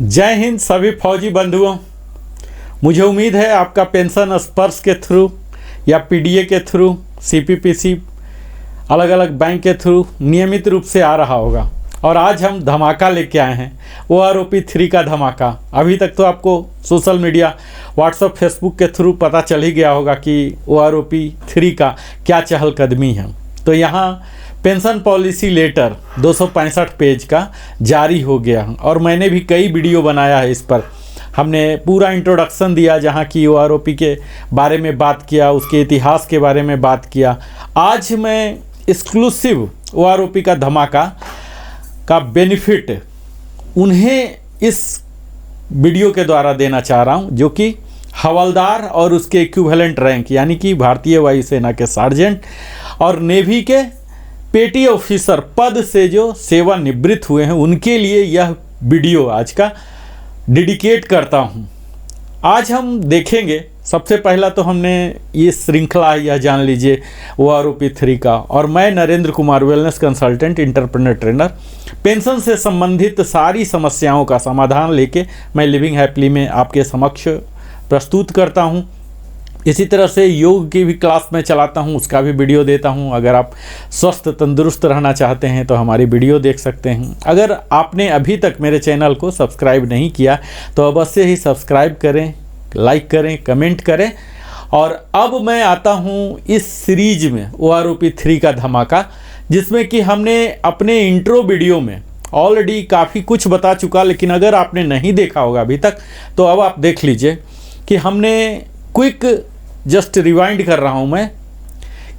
जय हिंद सभी फौजी बंधुओं। मुझे उम्मीद है आपका पेंशन स्पर्श के थ्रू या पीडीए के थ्रू, सीपीपीसी, अलग अलग बैंक के थ्रू नियमित रूप से आ रहा होगा। और आज हम धमाका लेके आए हैं, OROP 3 का धमाका। अभी तक तो आपको सोशल मीडिया, व्हाट्सएप, फेसबुक के थ्रू पता चल ही गया होगा कि OROP 3 का क्या चहलकदमी है। तो यहाँ पेंशन पॉलिसी लेटर 265 पेज का जारी हो गया और मैंने भी कई वीडियो बनाया है इस पर। हमने पूरा इंट्रोडक्शन दिया, जहाँ की OROP के बारे में बात किया, उसके इतिहास के बारे में बात किया। आज मैं एक्सक्लूसिव OROP का धमाका का बेनिफिट उन्हें इस वीडियो के द्वारा देना चाह रहा हूं, जो कि हवलदार और उसके इक्विवेलेंट रैंक यानी कि भारतीय वायुसेना के सार्जेंट और नेवी के पेटी ऑफिसर पद से जो सेवानिवृत्त हुए हैं, उनके लिए यह वीडियो आज का डेडिकेट करता हूं। आज हम देखेंगे, सबसे पहला तो हमने ये श्रृंखला यह जान लीजिए OROP 3 का। और मैं Narendra Kumar, wellness consultant, entrepreneur trainer, pension से संबंधित सारी समस्याओं का समाधान लेके मैं लिविंग हैप्पीली में आपके समक्ष प्रस्तुत करता हूं। इसी तरह से योग की भी क्लास में चलाता हूं, उसका भी वीडियो देता हूं। अगर आप स्वस्थ तंदुरुस्त रहना चाहते हैं तो हमारी वीडियो देख सकते हैं। अगर आपने अभी तक मेरे चैनल को सब्सक्राइब नहीं किया तो अवश्य ही सब्सक्राइब करें, लाइक करें, कमेंट करें। और अब मैं आता हूं इस सीरीज में OROP 3 का धमाका, जिसमें कि हमने अपने इंट्रो वीडियो में ऑलरेडी काफ़ी कुछ बता चुका। लेकिन अगर आपने नहीं देखा होगा अभी तक तो अब आप देख लीजिए कि हमने क्विक जस्ट रिवाइंड कर रहा हूं मैं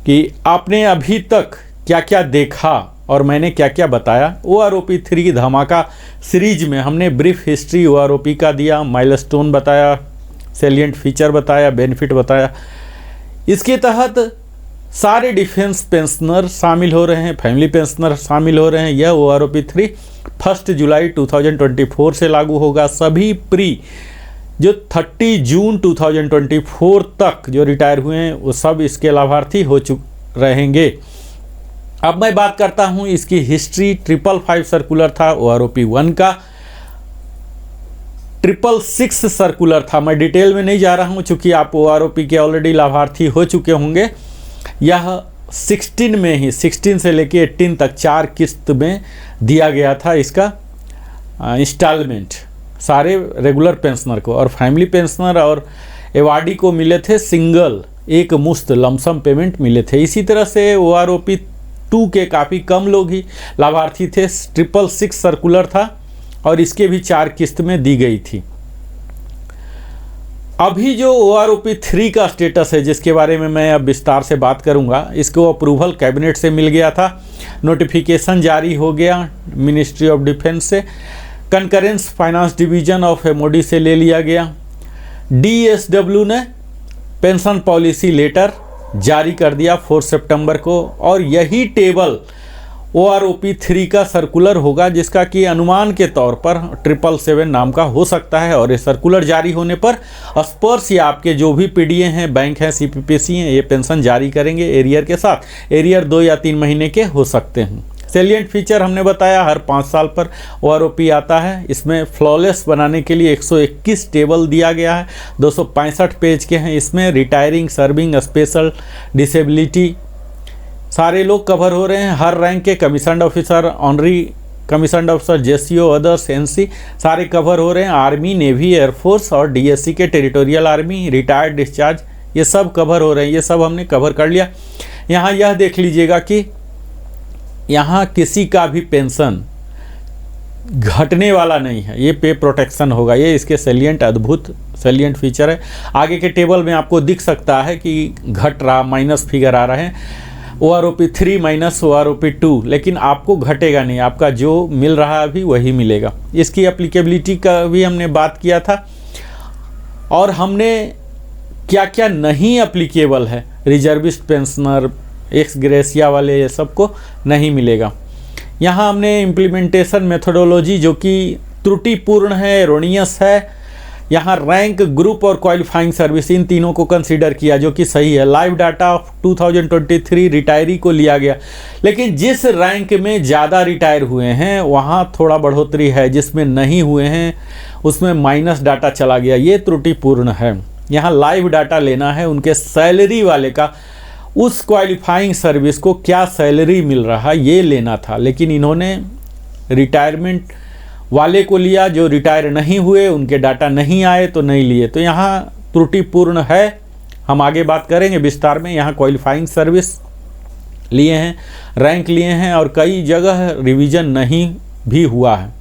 कि आपने अभी तक क्या क्या देखा और मैंने क्या क्या बताया। OROP 3 धमाका सीरीज में हमने ब्रीफ हिस्ट्री OROP का दिया, माइलस्टोन बताया, सैलिएंट फीचर बताया, बेनिफिट बताया। इसके तहत सारे डिफेंस पेंशनर शामिल हो रहे हैं, फैमिली पेंशनर शामिल हो रहे हैं। यह OROP 3 1 जुलाई 2024 से लागू होगा। सभी प्री जो 30 जून 2024 तक जो रिटायर हुए हैं वो सब इसके लाभार्थी हो रहेंगे। अब मैं बात करता हूं इसकी हिस्ट्री। 555 सर्कुलर था OROP 1 का, 666 सर्कुलर था। मैं डिटेल में नहीं जा रहा हूं चूँकि आप OROP के ऑलरेडी लाभार्थी हो चुके होंगे। यह 16 में ही 16 से लेके 18 तक 4 किस्त में दिया गया था इसका इंस्टॉलमेंट सारे रेगुलर पेंशनर को। और फैमिली पेंशनर और एवार्डी को मिले थे सिंगल एक मुश्त लमसम पेमेंट मिले थे। इसी तरह से OROP 2 के काफ़ी कम लोग ही लाभार्थी थे। 666 सर्कुलर था और इसके भी 4 किस्त में दी गई थी। अभी जो OROP 3 का स्टेटस है, जिसके बारे में मैं अब विस्तार से बात करूंगा, इसको अप्रूवल कैबिनेट से मिल गया था, नोटिफिकेशन जारी हो गया मिनिस्ट्री ऑफ डिफेंस से, concurrence finance division of MOD से ले लिया गया। DSW ने पेंशन पॉलिसी लेटर जारी कर दिया 4 सितंबर को। और यही टेबल OROP 3 का सर्कुलर होगा, जिसका कि अनुमान के तौर पर 777 नाम का हो सकता है। और ये सर्कुलर जारी होने पर स्पर्श या आपके जो भी पीडीए हैं, बैंक हैं, CPPC हैं, ये पेंशन जारी करेंगे एरियर के साथ। एरियर 2 या 3 महीने के हो सकते हैं। सैलिएंट फीचर हमने बताया हर 5 साल पर OROP आता है। इसमें फ्लॉलेस बनाने के लिए 121 टेबल दिया गया है, 265 पेज के हैं। इसमें रिटायरिंग, सर्विंग, स्पेशल, डिसेबिलिटी सारे लोग कवर हो रहे हैं। हर रैंक के commissioned officer, honorary commissioned officer, JCO, others, NC सारे कवर हो रहे हैं। आर्मी, नेवी, एयरफोर्स और DSC के टेरिटोरियल आर्मी, रिटायर्ड, डिस्चार्ज, ये सब कवर हो रहे हैं। ये सब हमने कवर कर लिया। यहाँ यह देख लीजिएगा कि यहाँ किसी का भी पेंशन घटने वाला नहीं है, ये पे प्रोटेक्शन होगा। ये इसके सैलिएंट, अद्भुत सैलिएंट फीचर है। आगे के टेबल में आपको दिख सकता है कि घट रहा, माइनस फिगर आ रहा है, OROP 3 माइनस OROP 2, लेकिन आपको घटेगा नहीं, आपका जो मिल रहा है अभी वही मिलेगा। इसकी एप्लीकेबिलिटी का भी हमने बात किया था। और हमने क्या क्या नहीं एप्लीकेबल है, रिजर्विस्ट पेंशनर, एक्स ग्रेसिया वाले, ये सबको नहीं मिलेगा। यहाँ हमने इम्प्लीमेंटेशन मेथोडोलॉजी जो कि त्रुटिपूर्ण है, एरोनियस है, यहाँ रैंक, ग्रुप और क्वालिफाइंग सर्विस इन तीनों को कंसीडर किया, जो कि सही है। लाइव डाटा ऑफ 2023 रिटायरी को लिया गया, लेकिन जिस रैंक में ज़्यादा रिटायर हुए हैं वहाँ थोड़ा बढ़ोतरी है, जिसमें नहीं हुए हैं उसमें माइनस डाटा चला गया, ये त्रुटिपूर्ण है। यहाँ लाइव डाटा लेना है उनके सैलरी वाले का, उस क्वालिफाइंग सर्विस को क्या सैलरी मिल रहा ये लेना था, लेकिन इन्होंने रिटायरमेंट वाले को लिया, जो रिटायर नहीं हुए उनके डाटा नहीं आए तो नहीं लिए, तो यहाँ त्रुटिपूर्ण है। हम आगे बात करेंगे विस्तार में। यहाँ क्वालिफाइंग सर्विस लिए हैं, रैंक लिए हैं और कई जगह रिवीजन नहीं भी हुआ है।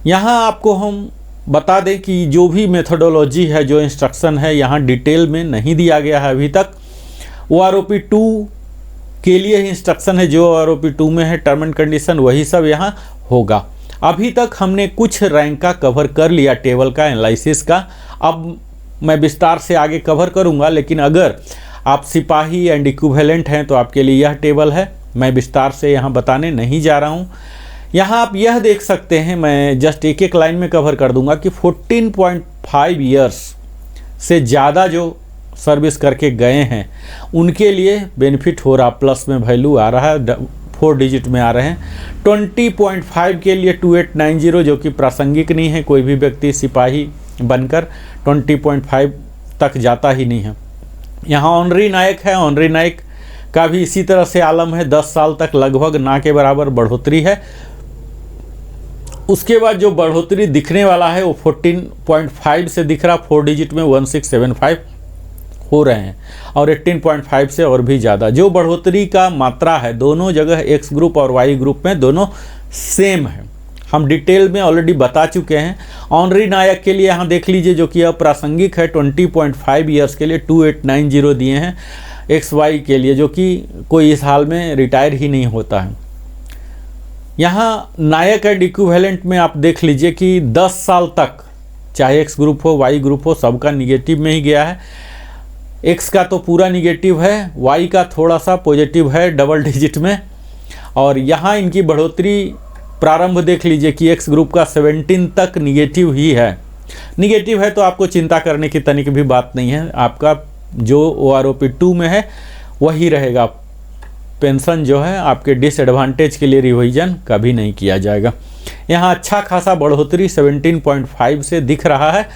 यहाँ आपको हम बता दें कि जो भी मेथोडोलॉजी है, जो इंस्ट्रक्शन है, यहाँ डिटेल में नहीं दिया गया है अभी तक। OROP 2 के लिए ही इंस्ट्रक्शन है, जो OROP 2 में है टर्म एंड कंडीशन वही सब यहाँ होगा। अभी तक हमने कुछ रैंक का कवर कर लिया, टेबल का, एनालिसिस का। अब मैं विस्तार से आगे कवर करूँगा, लेकिन अगर आप सिपाही एंड इक्विवेलेंट हैं तो आपके लिए यह टेबल है। मैं विस्तार से यहाँ बताने नहीं जा रहा हूँ। यहाँ आप यह देख सकते हैं, मैं जस्ट एक एक लाइन में कवर कर दूंगा कि 14.5 ईयर्स से ज़्यादा जो सर्विस करके गए हैं उनके लिए बेनिफिट हो रहा, प्लस में वैल्यू आ रहा है, 4 डिजिट में आ रहे हैं। 20.5 के लिए 2890, जो कि प्रासंगिक नहीं है, कोई भी व्यक्ति सिपाही बनकर 20.5 तक जाता ही नहीं है। यहाँ ऑनरी नायक है, ऑनरी नायक का भी इसी तरह से आलम है, 10 साल तक लगभग ना के बराबर बढ़ोतरी है। उसके बाद जो बढ़ोतरी दिखने वाला है वो 14.5 से दिख रहा, 4 डिजिट में 1675 हो रहे हैं, और 18.5 से और भी ज़्यादा। जो बढ़ोतरी का मात्रा है दोनों जगह, एक्स ग्रुप और वाई ग्रुप में दोनों सेम है, हम डिटेल में ऑलरेडी बता चुके हैं। ऑनरी नायक के लिए यहाँ देख लीजिए, जो कि अप्रासंगिक है, 20.5 ईयर्स के लिए 2890 दिए हैं। एक्स वाई के लिए, जो कि कोई इस हाल में रिटायर ही नहीं होता है। यहाँ नायक एंड इक्विवेलेंट में आप देख लीजिए कि 10 साल तक, चाहे एक्स ग्रुप हो वाई ग्रुप हो, सबका निगेटिव में ही गया है। एक्स का तो पूरा निगेटिव है, वाई का थोड़ा सा पॉजिटिव है डबल डिजिट में। और यहाँ इनकी बढ़ोतरी प्रारंभ देख लीजिए कि एक्स ग्रुप का 17 तक निगेटिव ही है। निगेटिव है तो आपको चिंता करने की तनिक भी बात नहीं है, आपका जो OROP 2 में है वही रहेगा। पेंशन जो है आपके डिसएडवांटेज के लिए रिवीजन कभी नहीं किया जाएगा। यहाँ अच्छा खासा बढ़ोतरी 17.5 से दिख रहा है,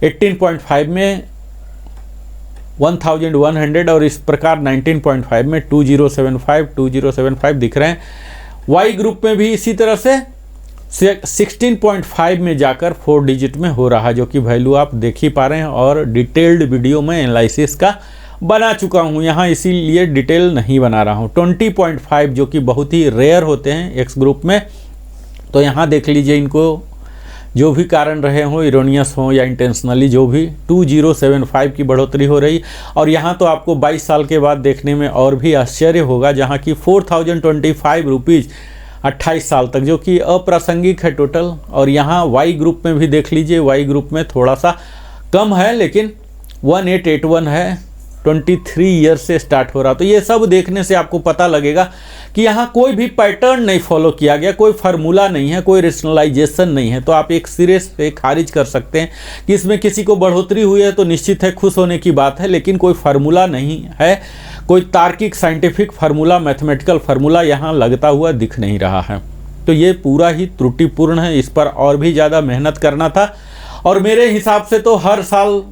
18.5 में 1100 और इस प्रकार 19.5 में 2075 दिख रहे हैं। वाई ग्रुप में भी इसी तरह से 16.5 में जाकर 4 डिजिट में हो रहा, जो कि वैल्यू आप देख ही पा रहे हैं, और डिटेल्ड वीडियो में एनालिसिस का बना चुका हूं, यहाँ इसीलिए डिटेल नहीं बना रहा हूं। 20.5 जो कि बहुत ही रेयर होते हैं एक्स ग्रुप में, तो यहाँ देख लीजिए इनको जो भी कारण रहे हों, इरोनियस हो या इंटेंशनली, जो भी 2075 की बढ़ोतरी हो रही। और यहाँ तो आपको 22 साल के बाद देखने में और भी आश्चर्य होगा, जहाँ की 4025 रुपीज़ 28 साल तक, जो कि अप्रासंगिक है टोटल। और यहाँ वाई ग्रुप में भी देख लीजिए, वाई ग्रुप में थोड़ा सा कम है, लेकिन 1881 है, 23 ईयर से स्टार्ट हो रहा। तो ये सब देखने से आपको पता लगेगा कि यहाँ कोई भी पैटर्न नहीं फॉलो किया गया, कोई फार्मूला नहीं है, कोई रेशनलाइजेशन नहीं है। तो आप एक सिरे से खारिज कर सकते हैं कि इसमें किसी को बढ़ोतरी हुई है तो निश्चित है खुश होने की बात है, लेकिन कोई फार्मूला नहीं है, कोई तार्किक साइंटिफिक फार्मूला, मैथमेटिकल फार्मूला यहाँ लगता हुआ दिख नहीं रहा है। तो ये पूरा ही त्रुटिपूर्ण है, इस पर और भी ज़्यादा मेहनत करना था। और मेरे हिसाब से तो हर साल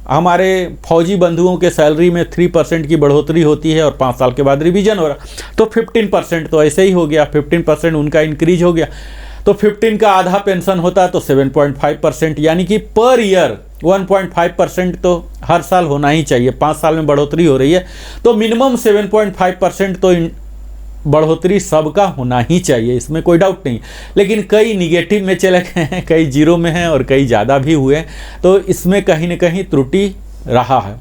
हमारे फौजी बंधुओं के सैलरी में 3% की बढ़ोतरी होती है और 5 साल के बाद रिवीजन हो रहा, तो 15% तो ऐसे ही हो गया, 15% उनका इंक्रीज हो गया। तो 15 का आधा पेंशन होता है तो 7.5%, यानी कि पर ईयर 1.5% तो हर साल होना ही चाहिए। 5 साल में बढ़ोतरी हो रही है तो मिनिमम 7.5% तो बढ़ोतरी सबका होना ही चाहिए, इसमें कोई डाउट नहीं। लेकिन कई निगेटिव में चले गए हैं, कई जीरो में हैं और कई ज़्यादा भी हुए हैं, तो इसमें कहीं ना कहीं त्रुटि रहा है।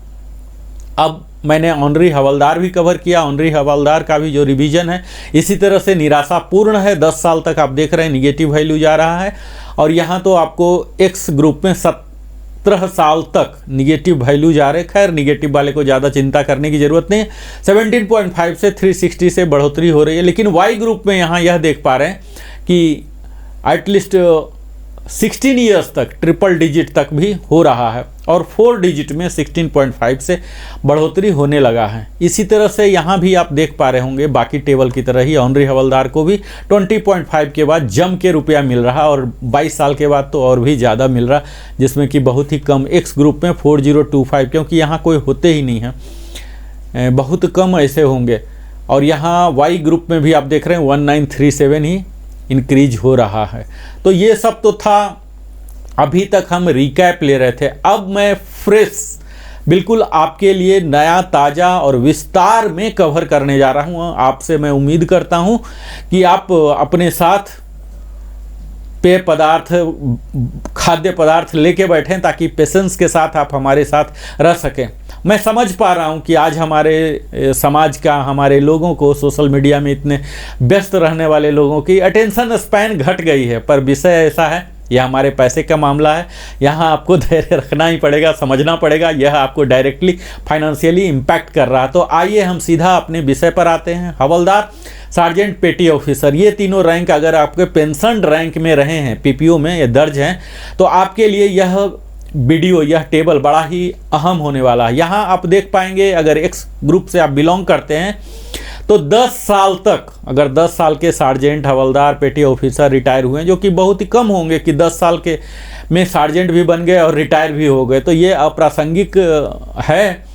अब मैंने ऑनरी हवलदार भी कवर किया, ऑनरी हवलदार का भी जो रिवीजन है इसी तरह से निराशापूर्ण है। 10 साल तक आप देख रहे हैं निगेटिव वैल्यू जा रहा है। और यहाँ तो आपको एक्स ग्रुप में 17 साल तक निगेटिव वैल्यू जा रहे। खैर निगेटिव वाले को ज़्यादा चिंता करने की ज़रूरत नहीं है। 17.5 से 360 से बढ़ोतरी हो रही है। लेकिन वाई ग्रुप में यहाँ यह देख पा रहे हैं कि एटलीस्ट 16 ईयर्स तक ट्रिपल डिजिट तक भी हो रहा है और 4 डिजिट में 16.5 से बढ़ोतरी होने लगा है। इसी तरह से यहाँ भी आप देख पा रहे होंगे बाकी टेबल की तरह ही ऑनरी हवलदार को भी 20.5 के बाद जम के रुपया मिल रहा और 22 साल के बाद तो और भी ज़्यादा मिल रहा, जिसमें कि बहुत ही कम। एक्स ग्रुप में 4025, क्योंकि यहाँ कोई होते ही नहीं है, बहुत कम ऐसे होंगे। और यहाँ वाई ग्रुप में भी आप देख रहे हैं 1937 ही इंक्रीज हो रहा है। तो ये सब तो था, अभी तक हम रिकैप ले रहे थे। अब मैं फ्रेश बिल्कुल आपके लिए नया ताज़ा और विस्तार में कवर करने जा रहा हूँ। आपसे मैं उम्मीद करता हूँ कि आप अपने साथ पेय पदार्थ, खाद्य पदार्थ लेके बैठें ताकि पेशेंस के साथ आप हमारे साथ रह सकें। मैं समझ पा रहा हूँ कि आज हमारे समाज का, हमारे लोगों को, सोशल मीडिया में इतने व्यस्त रहने वाले लोगों की अटेंशन स्पैन घट गई है, पर विषय ऐसा है, यह हमारे पैसे का मामला है। यहाँ आपको धैर्य रखना ही पड़ेगा, समझना पड़ेगा, यह आपको डायरेक्टली फाइनेंशियली इम्पैक्ट कर रहा है। तो आइए हम सीधा अपने विषय पर आते हैं। हवलदार, सार्जेंट, पेटी ऑफिसर, ये तीनों रैंक अगर आपके पेंशन रैंक में रहे हैं, पीपीओ में ये दर्ज हैं, तो आपके लिए यह वीडियो, यह टेबल बड़ा ही अहम होने वाला है। यहाँ आप देख पाएंगे अगर एक्स ग्रुप से आप बिलोंग करते हैं तो 10 साल तक, अगर 10 साल के सार्जेंट, हवलदार, पेटी ऑफिसर रिटायर हुए हैं, जो कि बहुत ही कम होंगे कि 10 साल के में सार्जेंट भी बन गए और रिटायर भी हो गए, तो ये अप्रासंगिक है।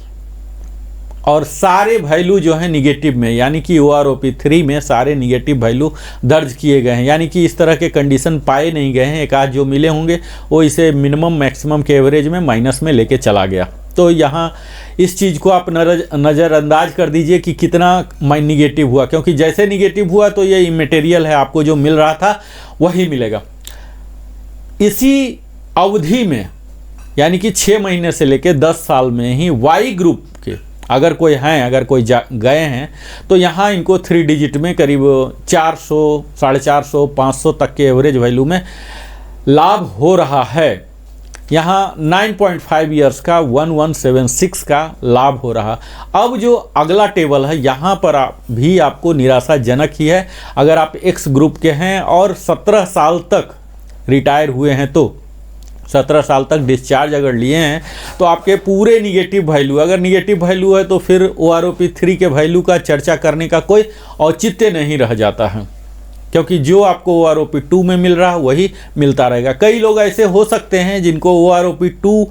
और सारे वैल्यू जो है निगेटिव में, यानी कि OROP 3 में सारे निगेटिव वैल्यू दर्ज किए गए हैं, यानी कि इस तरह के कंडीशन पाए नहीं गए हैं। एक आध जो मिले होंगे वो इसे मिनिमम मैक्सिमम के एवरेज में माइनस में लेके चला गया। तो यहाँ इस चीज़ को आप नज़रअंदाज कर दीजिए कि कितना निगेटिव हुआ, क्योंकि जैसे निगेटिव हुआ तो ये इमेटेरियल है, आपको जो मिल रहा था वही मिलेगा। इसी अवधि में, यानी कि 6 महीने से लेकर 10 साल में ही वाई ग्रुप के अगर कोई हैं, अगर कोई गए हैं, तो यहाँ इनको 3 डिजिट में करीब 400, 450, 500 तक के एवरेज वैल्यू में लाभ हो रहा है। यहाँ 9.5 ईयर्स का 1176 का लाभ हो रहा। अब जो अगला टेबल है यहाँ पर भी आपको निराशाजनक ही है। अगर आप एक्स ग्रुप के हैं और 17 साल तक रिटायर हुए हैं, तो 17 साल तक डिस्चार्ज अगर लिए हैं, तो आपके पूरे निगेटिव वैल्यू, अगर निगेटिव वैल्यू है तो फिर OROP 3 के वैल्यू का चर्चा करने का कोई औचित्य नहीं रह जाता है, क्योंकि जो आपको OROP 2 में मिल रहा है वही मिलता रहेगा। कई लोग ऐसे हो सकते हैं जिनको OROP 2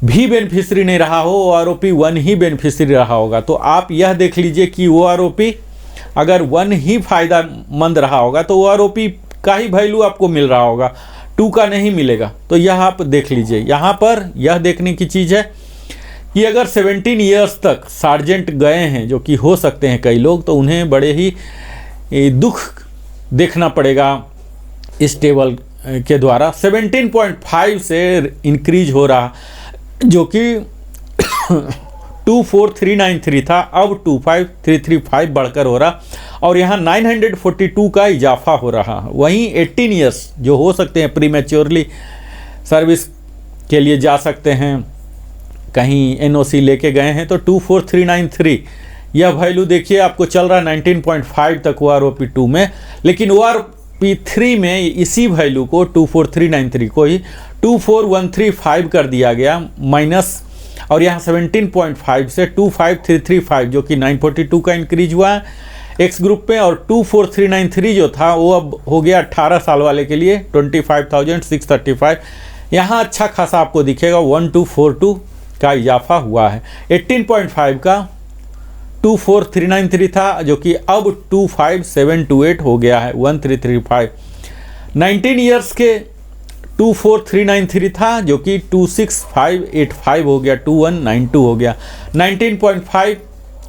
भी बेनिफिशरी नहीं रहा हो, OROP 1 ही बेनिफिशरी रहा होगा। तो आप यह देख लीजिए कि OROP अगर 1 ही फायदेमंद रहा होगा तो OROP का ही वैल्यू आपको मिल रहा होगा, 2 का नहीं मिलेगा। तो यह आप देख लीजिए। यहाँ पर यह देखने की चीज़ है कि अगर 17 ईयर्स तक सार्जेंट गए हैं, जो कि हो सकते हैं कई लोग, तो उन्हें बड़े ही दुख देखना पड़ेगा इस टेबल के द्वारा। 17.5 से इंक्रीज हो रहा, जो कि 24393 था, अब 25335 बढ़कर हो रहा, और यहाँ 942 का इजाफा हो रहा। वहीं 18 ईयर्स जो हो सकते हैं प्रीमेच्योरली सर्विस के लिए जा सकते हैं, कहीं NOC लेके गए हैं, तो 24393 यह वैल्यू देखिए आपको चल रहा 19.5 तक OROP 2 में, लेकिन OROP 3 में इसी वैल्यू को 24393 को ही 24135 कर दिया गया माइनस, और यहाँ 17.5 से 25335 जो कि 942 का इंक्रीज हुआ है एक्स ग्रुप पे, और 24393 जो था वो अब हो गया 18 साल वाले के लिए 25,635। यहाँ अच्छा खासा आपको दिखेगा 1242 का इजाफा हुआ है। 18.5 का 24393 था, जो कि अब 25728 हो गया है 1335। 19 ईयर्स के 24393 था, जो कि 26585 हो गया, 2192 हो गया। 19.5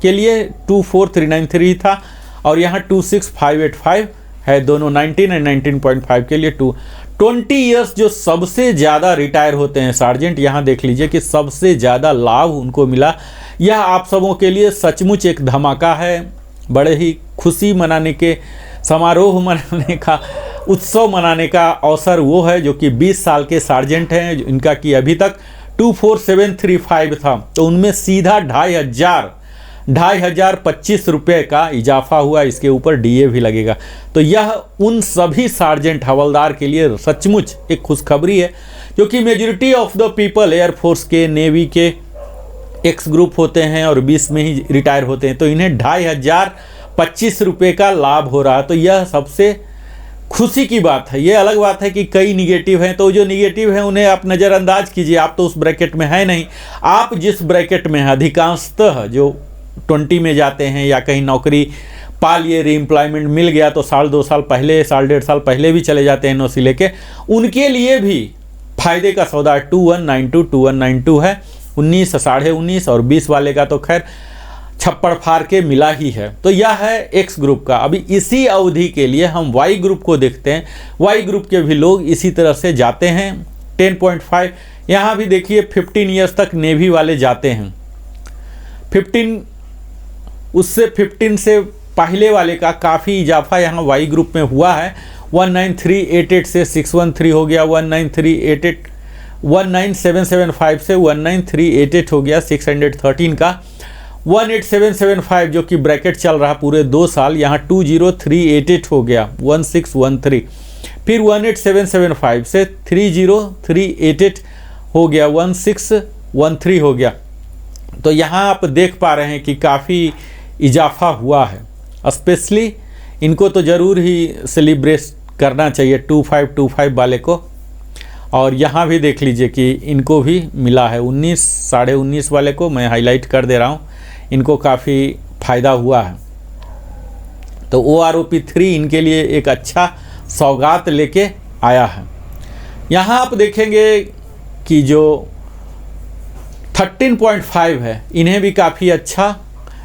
के लिए 24393 था और यहाँ 26585 है, दोनों 19 और 19.5 के लिए 20 ईयर्स जो सबसे ज़्यादा रिटायर होते हैं सार्जेंट, यहाँ देख लीजिए कि सबसे ज़्यादा लाभ उनको मिला। यह आप सबों के लिए सचमुच एक धमाका है, बड़े ही खुशी मनाने के, समारोह मनाने का, उत्सव मनाने का अवसर वो है जो कि 20 साल के सार्जेंट हैं, इनका कि अभी तक 24735 था, तो उनमें सीधा 2500 ₹2525 का इजाफा हुआ, इसके ऊपर डीए भी लगेगा। तो यह उन सभी सार्जेंट हवलदार के लिए सचमुच एक खुशखबरी है, क्योंकि majority of the people air force के, नेवी के एक्स ग्रुप होते हैं और 20 में ही रिटायर होते हैं, तो इन्हें ₹2525 का लाभ हो रहा है। तो यह सबसे खुशी की बात है। ये अलग बात है कि कई निगेटिव हैं, तो जो निगेटिव हैं उन्हें आप नज़रअंदाज कीजिए, आप तो उस ब्रैकेट में है नहीं। आप जिस ब्रैकेट में हैं, अधिकांशतः जो 20 में जाते हैं या कहीं नौकरी पा लिए, रीएम्प्लॉयमेंट मिल गया तो 1.5 साल पहले, 1.5 साल पहले भी चले जाते हैं एनओसी लेके, उनके लिए भी फायदे का सौदा 2192 है। 19, 19.5 और 20 वाले का तो खैर छप्पड़ फाड़ के मिला ही है। तो यह है एक्स ग्रुप का। अभी इसी अवधि के लिए हम वाई ग्रुप को देखते हैं। वाई ग्रुप के भी लोग इसी तरह से जाते हैं। 10.5 यहाँ भी देखिए 15 ईयर्स तक नेवी वाले जाते हैं। 15 से पहले वाले का काफ़ी इजाफा यहाँ वाई ग्रुप में हुआ है। 19388 से 613 हो गया, 19775 से 19388 हो गया 613 का। 18775 जो कि ब्रैकेट चल रहा पूरे 2 साल, यहाँ 20388 हो गया 1613। फिर 18775 से 30388 हो गया 1613 हो गया। तो यहाँ आप देख पा रहे हैं कि काफ़ी इजाफा हुआ है। स्पेशली इनको तो ज़रूर ही सेलिब्रेट करना चाहिए 2525 वाले को। और यहाँ भी देख लीजिए कि इनको भी मिला है 19, 19.5 वाले को मैं हाईलाइट कर दे रहा हूँ, इनको काफ़ी फ़ायदा हुआ है। तो OROP 3 इनके लिए एक अच्छा सौगात लेके आया है। यहाँ आप देखेंगे कि जो 13.5 है, इन्हें भी काफ़ी अच्छा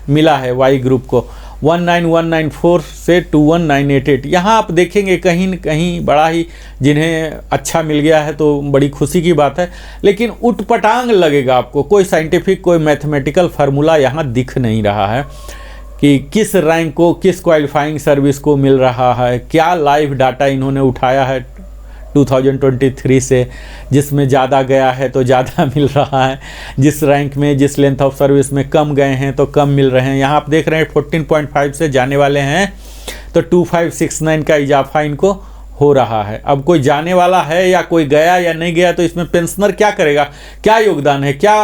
मिला है वाई ग्रुप को, 19194 से 21988। यहाँ आप देखेंगे कहीं न कहीं बड़ा ही जिन्हें अच्छा मिल गया है तो बड़ी खुशी की बात है, लेकिन उटपटांग लगेगा आपको। कोई साइंटिफिक, कोई मैथमेटिकल फार्मूला यहाँ दिख नहीं रहा है कि किस रैंक को, किस क्वालिफाइंग सर्विस को मिल रहा है। क्या लाइव डाटा इन्होंने उठाया है 2023 से, जिसमें ज़्यादा गया है तो ज़्यादा मिल रहा है, जिस रैंक में, जिस लेंथ ऑफ सर्विस में कम गए हैं तो कम मिल रहे हैं। यहाँ आप देख रहे हैं 14.5 से जाने वाले हैं तो 2569 का इजाफा इनको हो रहा है। अब कोई जाने वाला है या कोई गया या नहीं गया तो इसमें पेंशनर क्या करेगा, क्या योगदान है, क्या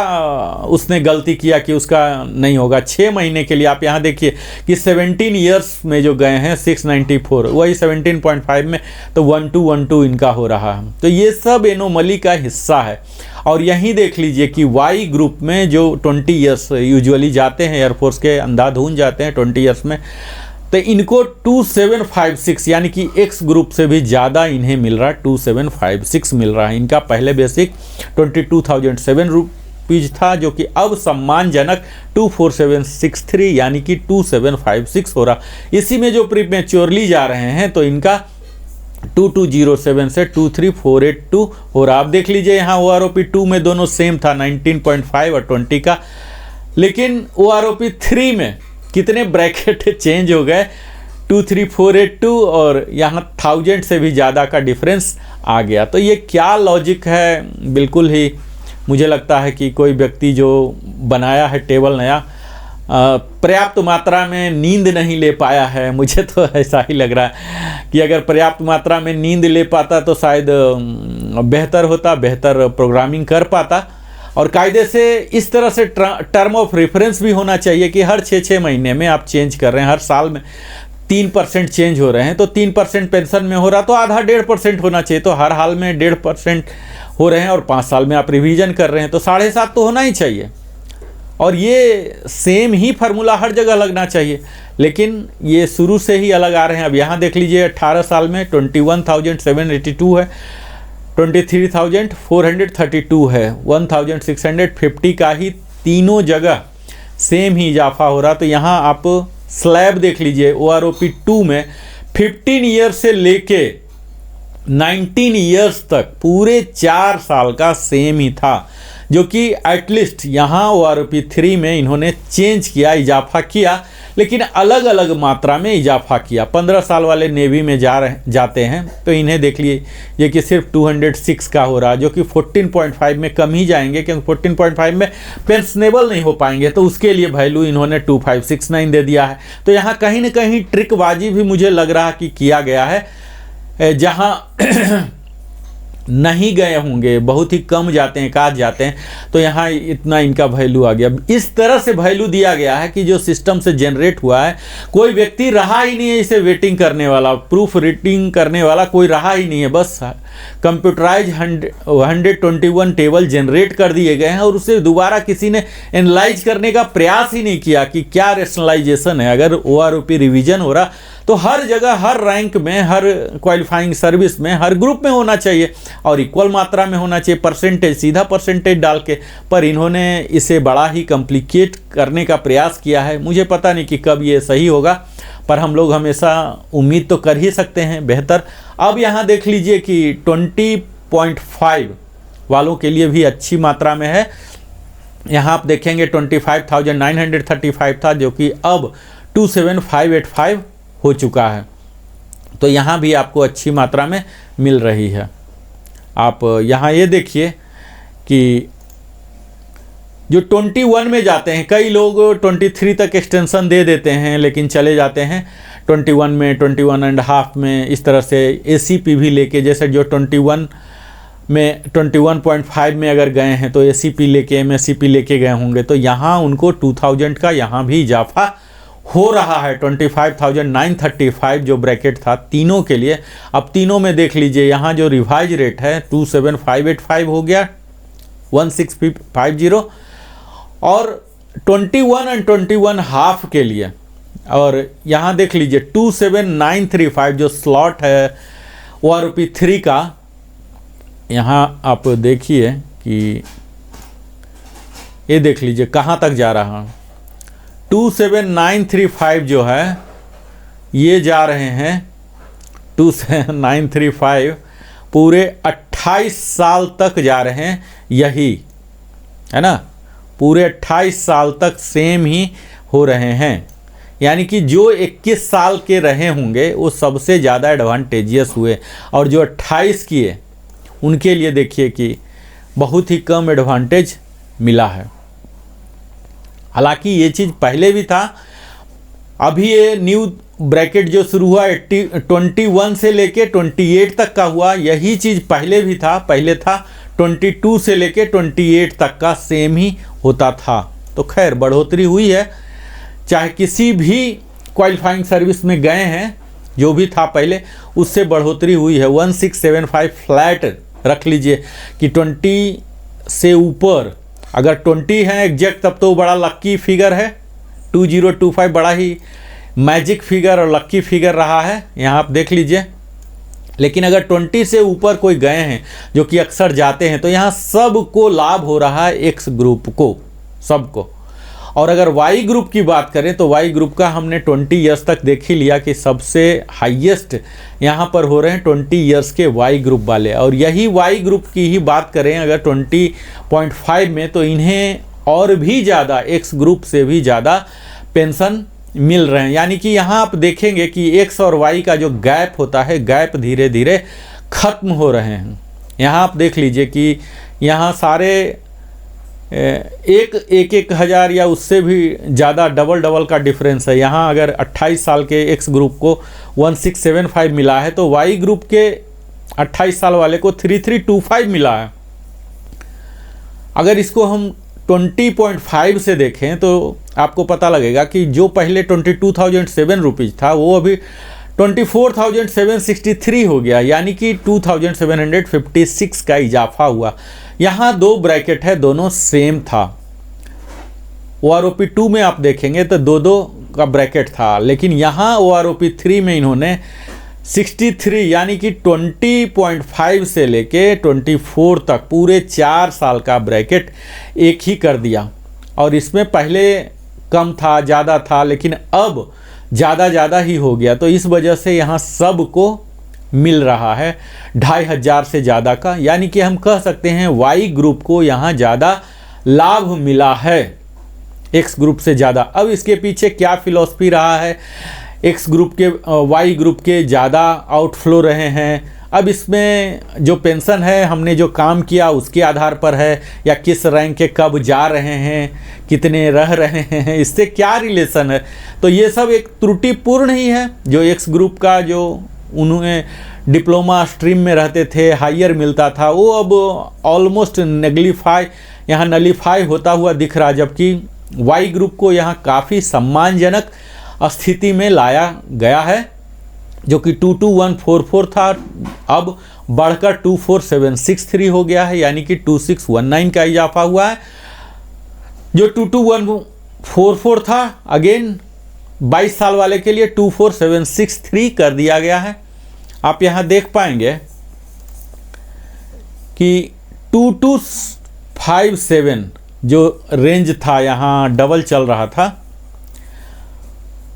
उसने गलती किया कि उसका नहीं होगा। 6 महीने के लिए आप यहाँ देखिए कि 17 ईयर्स में जो गए हैं 694, वही 17.5 में तो 1212 इनका हो रहा है। तो ये सब एनोमली का हिस्सा है। और यहीं देख लीजिए कि वाई ग्रुप में जो 20 ईयर्स यूजुअली जाते हैं एयरफोर्स के, अंधाधुन जाते हैं 20 ईयर्स में, तो इनको 2756 यानी कि एक्स ग्रुप से भी ज़्यादा इन्हें मिल रहा है, 2756 मिल रहा है। इनका पहले बेसिक 22,007 रुपीज़ था, जो कि अब सम्मानजनक 24763 यानी कि 2756 हो रहा। इसी में जो प्रीमेच्योरली जा रहे हैं तो इनका 2207 से 23482 हो रहा। आप देख लीजिए यहाँ OROP 2 में दोनों सेम था 19.5 और 20 का, लेकिन OROP 3 में कितने ब्रैकेट चेंज हो गए, 23482 और यहाँ 1000 से भी ज़्यादा का डिफरेंस आ गया। तो ये क्या लॉजिक है, बिल्कुल ही मुझे लगता है कि कोई व्यक्ति जो बनाया है टेबल नया, पर्याप्त मात्रा में नींद नहीं ले पाया है। मुझे तो ऐसा ही लग रहा है कि अगर पर्याप्त मात्रा में नींद ले पाता तो शायद बेहतर होता, बेहतर प्रोग्रामिंग कर पाता। और कायदे से इस तरह से टर्म ऑफ रेफरेंस भी होना चाहिए कि हर 6-6 महीने में आप चेंज कर रहे हैं, हर साल में 3% चेंज हो रहे हैं, तो 3% पेंशन में हो रहा तो आधा 1.5% होना चाहिए। तो हर हाल में 1.5% हो रहे हैं और 5 साल में आप रिवीजन कर रहे हैं तो 7.5 तो होना ही चाहिए। और ये सेम ही फार्मूला हर जगह लगना चाहिए, लेकिन ये शुरू से ही अलग आ रहे हैं। अब यहाँ देख लीजिए 18 साल में 21,782 है, 23,432 है, 1,650 का ही तीनों जगह सेम ही इजाफा हो रहा। तो यहाँ आप स्लैब देख लीजिए OROP 2 में 15 ईयर्स से लेके 19 ईयर्स तक पूरे 4 साल का सेम ही था, जो कि एटलीस्ट यहाँ OROP 3 में इन्होंने चेंज किया, इजाफा किया, लेकिन अलग अलग मात्रा में इजाफा किया। 15 साल वाले नेवी में जाते हैं तो इन्हें देख लिए ये कि सिर्फ 206 का हो रहा, जो कि 14.5 में कम ही जाएंगे, क्योंकि 14.5 में पेंशनेबल नहीं हो पाएंगे, तो उसके लिए वैल्यू इन्होंने 2569 दे दिया है। तो यहाँ कहीं ना कहीं ट्रिकबाजी भी मुझे लग रहा कि किया गया है, जहाँ नहीं गए होंगे, बहुत ही कम जाते हैं, काज जाते हैं, तो यहाँ इतना इनका वैल्यू आ गया। इस तरह से वैल्यू दिया गया है कि जो सिस्टम से जनरेट हुआ है, कोई व्यक्ति रहा ही नहीं है इसे वेटिंग करने वाला, प्रूफ रीडिंग करने वाला कोई रहा ही नहीं है। बस कंप्यूटराइज 121 टेबल जनरेट कर दिए गए हैं और उसे दोबारा किसी ने एनालाइज करने का प्रयास ही नहीं किया कि क्या रेशनलाइजेशन है। अगर OROP रिवीजन हो रहा तो हर जगह, हर रैंक में, हर क्वालिफाइंग सर्विस में, हर ग्रुप में होना चाहिए और इक्वल मात्रा में होना चाहिए, परसेंटेज, सीधा परसेंटेज डाल के। पर इन्होंने इसे बड़ा ही कॉम्प्लिकेट करने का प्रयास किया है। मुझे पता नहीं कि कब ये सही होगा, पर हम लोग हमेशा उम्मीद तो कर ही सकते हैं बेहतर। अब यहाँ देख लीजिए कि 20.5 वालों के लिए भी अच्छी मात्रा में है। यहाँ आप देखेंगे 25,935 था, जो कि अब 27,585 हो चुका है। तो यहाँ भी आपको अच्छी मात्रा में मिल रही है। आप यहाँ ये देखिए कि जो 21 में जाते हैं, कई लोग 23 तक एक्सटेंशन दे देते हैं लेकिन चले जाते हैं 21 में, 21.5 में, इस तरह से ACP भी लेके, जैसे जो 21 में 21.5 में अगर गए हैं तो ACP लेके, MSCP लेके गए होंगे, तो यहाँ उनको 2000 का यहाँ भी इजाफा हो रहा है। 25,935 जो ब्रैकेट था तीनों के लिए, अब तीनों में देख लीजिए यहाँ जो रिवाइज रेट है 27,585 हो गया, 1650, और 21 और 21 हाफ के लिए, और यहाँ देख लीजिए 27,935 जो स्लॉट है OROP 3 का। यहाँ आप देखिए कि ये देख लीजिए कहाँ तक जा रहा है। 27,935 जो है ये जा रहे हैं 27,935 पूरे 28 साल तक जा रहे हैं, यही है ना, पूरे 28 साल तक सेम ही हो रहे हैं। यानी कि जो 21 साल के रहे होंगे वो सबसे ज़्यादा एडवांटेजियस हुए, और जो 28 किए उनके लिए देखिए कि बहुत ही कम एडवांटेज मिला है। हालांकि ये चीज़ पहले भी था, अभी ये न्यू ब्रैकेट जो शुरू हुआ 21 से लेके 28 तक का हुआ, यही चीज़ पहले भी था। पहले था 22 से लेके 28 तक का सेम ही होता था। तो खैर बढ़ोतरी हुई है, चाहे किसी भी क्वालिफाइंग सर्विस में गए हैं, जो भी था पहले उससे बढ़ोतरी हुई है। 1675 फ्लैट रख लीजिए कि 20 से ऊपर अगर 20 है एग्जैक्ट, तब तो बड़ा लक्की फिगर है। 2025 बड़ा ही मैजिक फिगर और लक्की फिगर रहा है, यहाँ आप देख लीजिए। लेकिन अगर 20 से ऊपर कोई गए हैं, जो कि अक्सर जाते हैं, तो यहाँ सबको लाभ हो रहा है, एक्स ग्रुप को, सबको। और अगर वाई ग्रुप की बात करें तो वाई ग्रुप का हमने 20 ईयर्स तक देख ही लिया कि सबसे हाईएस्ट यहाँ पर हो रहे हैं 20 ईयर्स के वाई ग्रुप वाले। और यही वाई ग्रुप की ही बात करें अगर 20.5 में, तो इन्हें और भी ज़्यादा, एक्स ग्रुप से भी ज़्यादा पेंशन मिल रहे हैं। यानी कि यहाँ आप देखेंगे कि एक्स और वाई का जो गैप होता है, गैप धीरे धीरे ख़त्म हो रहे हैं। यहाँ आप देख लीजिए कि यहाँ सारे एक हज़ार या उससे भी ज़्यादा डबल का डिफरेंस है। यहाँ अगर 28 साल के एक्स ग्रुप को 1675 मिला है, तो वाई ग्रुप के 28 साल वाले को 3325 मिला है। अगर इसको हम 20.5 से देखें तो आपको पता लगेगा कि जो पहले 22,007 रुपीज़ था, वो अभी 24,763 हो गया, यानी कि 2,756 का इजाफा हुआ। यहाँ दो ब्रैकेट है, दोनों सेम था। OROP 2 में आप देखेंगे तो दो का ब्रैकेट था, लेकिन यहाँ OROP 3 में इन्होंने 63 यानी कि 20.5 से लेके 24 तक पूरे 4 साल का ब्रैकेट एक ही कर दिया। और इसमें पहले कम था, ज़्यादा था, लेकिन अब ज़्यादा ही हो गया। तो इस वजह से यहाँ सबको मिल रहा है 2500 से ज़्यादा का, यानी कि हम कह सकते हैं वाई ग्रुप को यहाँ ज़्यादा लाभ मिला है। एक्स ग्रुप से ज़्यादा। अब इसके पीछे क्या फिलॉसफी रहा है, एक्स ग्रुप के वाई ग्रुप के ज़्यादा आउटफ्लो रहे हैं। अब इसमें जो पेंशन है हमने जो काम किया उसके आधार पर है, या किस रैंक के कब जा रहे हैं, कितने रह रहे हैं, इससे क्या रिलेशन है। तो ये सब एक त्रुटिपूर्ण ही है। जो एक्स ग्रुप का जो उन्हें डिप्लोमा स्ट्रीम में रहते थे हायर मिलता था, वो अब ऑलमोस्ट यहाँ नलीफाई होता हुआ दिख रहा, जबकि वाई ग्रुप को यहाँ काफ़ी सम्मानजनक स्थिति में लाया गया है, जो कि 22144 था, अब बढ़कर 24763 हो गया है, यानी कि 2619 का इजाफा हुआ है। जो 22144 था अगेन 22 साल वाले के लिए 24763 कर दिया गया है। आप यहाँ देख पाएंगे कि 2257 जो रेंज था यहाँ डबल चल रहा था।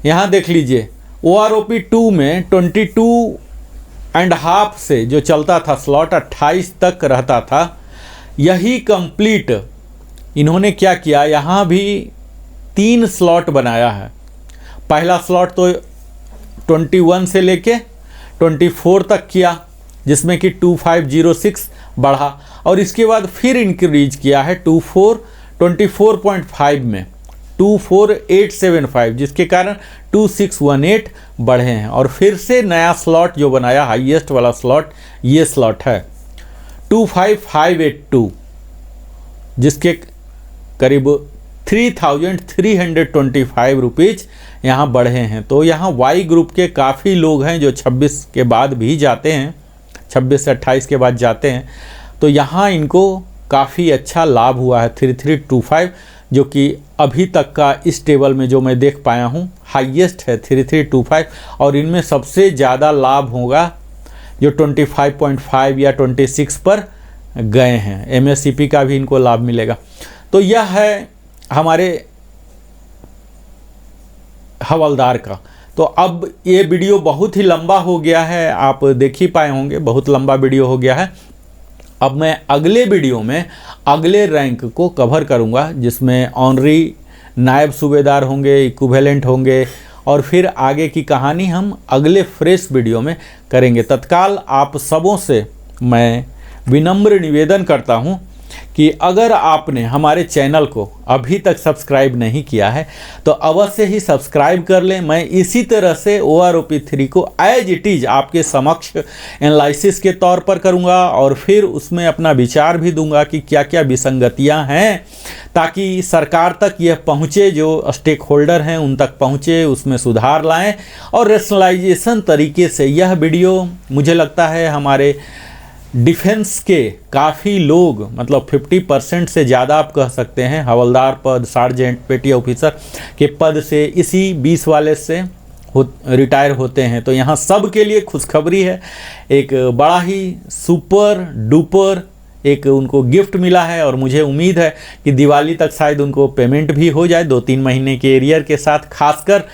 यहाँ देख लीजिए OROP 2 में 22.5 से जो चलता था स्लॉट 28 तक रहता था। यही कंप्लीट इन्होंने क्या किया, यहाँ भी 3 स्लॉट बनाया है। पहला स्लॉट तो 21 से लेके 24 तक किया, जिसमें कि 2506 बढ़ा, और इसके बाद फिर इंक्रीज किया है 24.5 में 24875, जिसके कारण 2618 बढ़े हैं। और फिर से नया स्लॉट जो बनाया, हाईएस्ट वाला स्लॉट ये स्लॉट है 25582, जिसके करीब 3325 रुपीज़ यहाँ बढ़े हैं। तो यहाँ वाई ग्रुप के काफ़ी लोग हैं जो 26 के बाद भी जाते हैं, 26 से 28 के बाद जाते हैं, तो यहाँ इनको काफ़ी अच्छा लाभ हुआ है। 3325 जो कि अभी तक का इस टेबल में जो मैं देख पाया हूँ हाईएस्ट है 3325, और इनमें सबसे ज़्यादा लाभ होगा जो 25.5 या 26 पर गए हैं। MSCP का भी इनको लाभ मिलेगा। तो यह है हमारे हवलदार का। तो अब ये वीडियो बहुत ही लंबा हो गया है, आप देख ही पाए होंगे, बहुत लंबा वीडियो हो गया है। अब मैं अगले वीडियो में अगले रैंक को कवर करूंगा, जिसमें ऑनरी नायब सूबेदार होंगे, इक्विवेलेंट होंगे, और फिर आगे की कहानी हम अगले फ्रेश वीडियो में करेंगे। तत्काल आप सबों से मैं विनम्र निवेदन करता हूं कि अगर आपने हमारे चैनल को अभी तक सब्सक्राइब नहीं किया है तो अवश्य ही सब्सक्राइब कर लें। मैं इसी तरह से OROP 3 को एज इट इज़ आपके समक्ष एनालिसिस के तौर पर करूंगा, और फिर उसमें अपना विचार भी दूंगा कि क्या क्या विसंगतियां हैं, ताकि सरकार तक यह पहुंचे, जो स्टेक होल्डर हैं उन तक पहुंचे, उसमें सुधार लाएं और रेशनलाइजेशन तरीके से। यह वीडियो मुझे लगता है हमारे डिफेंस के काफ़ी लोग, मतलब 50% से ज़्यादा आप कह सकते हैं, हवलदार पद, सार्जेंट, पेटी ऑफिसर के पद से इसी 20 वाले से रिटायर होते हैं। तो यहाँ सब के लिए खुशखबरी है, एक बड़ा ही सुपर डुपर एक उनको गिफ्ट मिला है, और मुझे उम्मीद है कि दिवाली तक शायद उनको पेमेंट भी हो जाए 2-3 महीने के एरियर के साथ। खासकर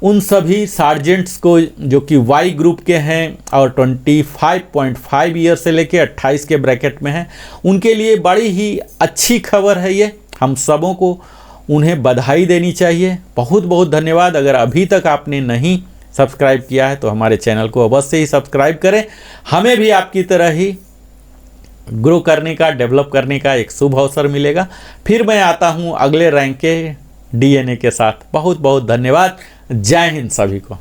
उन सभी सार्जेंट्स को जो कि वाई ग्रुप के हैं और 25.5 ईयर से लेके 28 के ब्रैकेट में हैं, उनके लिए बड़ी ही अच्छी खबर है ये। हम सबों को उन्हें बधाई देनी चाहिए। बहुत बहुत धन्यवाद। अगर अभी तक आपने नहीं सब्सक्राइब किया है तो हमारे चैनल को अवश्य ही सब्सक्राइब करें। हमें भी आपकी तरह ही ग्रो करने का, डेवलप करने का एक शुभ अवसर मिलेगा। फिर मैं आता हूँ अगले रैंक के DNA के साथ। बहुत बहुत धन्यवाद। जय हिंद सभी को।